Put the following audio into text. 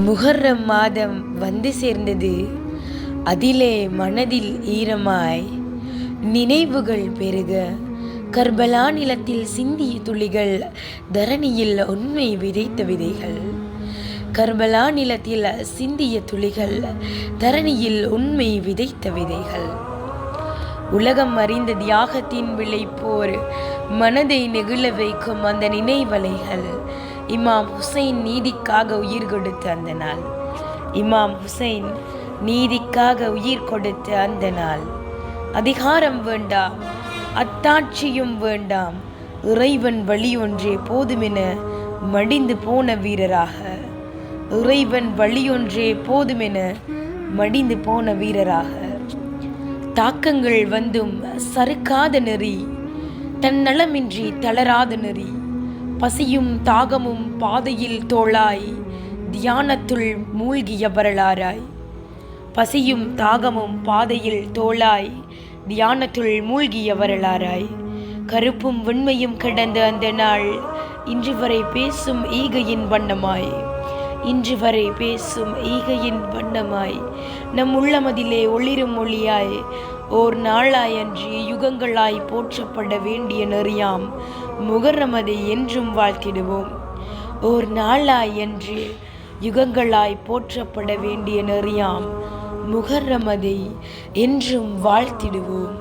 முஹர்ரம் மாதம் வந்து சேர்ந்தது. அதிலே மனதில் ஈரமாய் நினைவுகள் பெருக, கர்பலா நிலத்தில் சிந்திய துளிகள் தரணியில் உண்மை விதைத்த விதைகள். கர்பலா நிலத்தில் சிந்திய துளிகள் தரணியில் உண்மை விதைத்த விதைகள். உலகம் அறிந்த தியாகத்தின் விளைப்போர் மனதை நெகிழ வைக்கும் அந்த நினைவலைகள். இமாம் ஹுசைன் நீதிக்காக உயிர் கொடுத்த அந்த நாள். இமாம் ஹுசைன் நீதிக்காக உயிர் கொடுத்த அந்த நாள். அதிகாரம் வேண்டாம், அத்தாட்சியும் வேண்டாம், இறைவன் வழி ஒன்றே போதுமென மடிந்து போன வீரராக. இறைவன் வழியொன்றே போதுமென மடிந்து போன வீரராக. தாக்கங்கள் வந்தும் சறுக்காத நெறி, தன் நலமின்றி தளராத நெறி. பசியும் தாகமும் பாதையில் தோளாய், தியானத்துள் மூழ்கிய வரலாறாய். பசியும் தாகமும் பாதையில் தோளாய், தியானத்துள் மூழ்கிய வரலாறாய். கருப்பும் வெண்மையும் கிடந்த அந்த நாள் இன்று வரை பேசும் ஈகையின் வண்ணமாய். இன்று வரை பேசும் ஈகையின் வண்ணமாய் நம் உள்ளமதிலே ஒளிரும் ஒளியாய். ஓர் நாளாய் அன்றி யுகங்களாய் போற்றப்பட வேண்டிய நெறியாம் முஹர்ரமதை என்றும் வாழ்த்திடுவோம். ஓர் நாளாய் அன்று யுகங்களாய் போற்றப்பட வேண்டிய நெறியாம் முஹர்ரமதை என்றும் வாழ்த்திடுவோம்.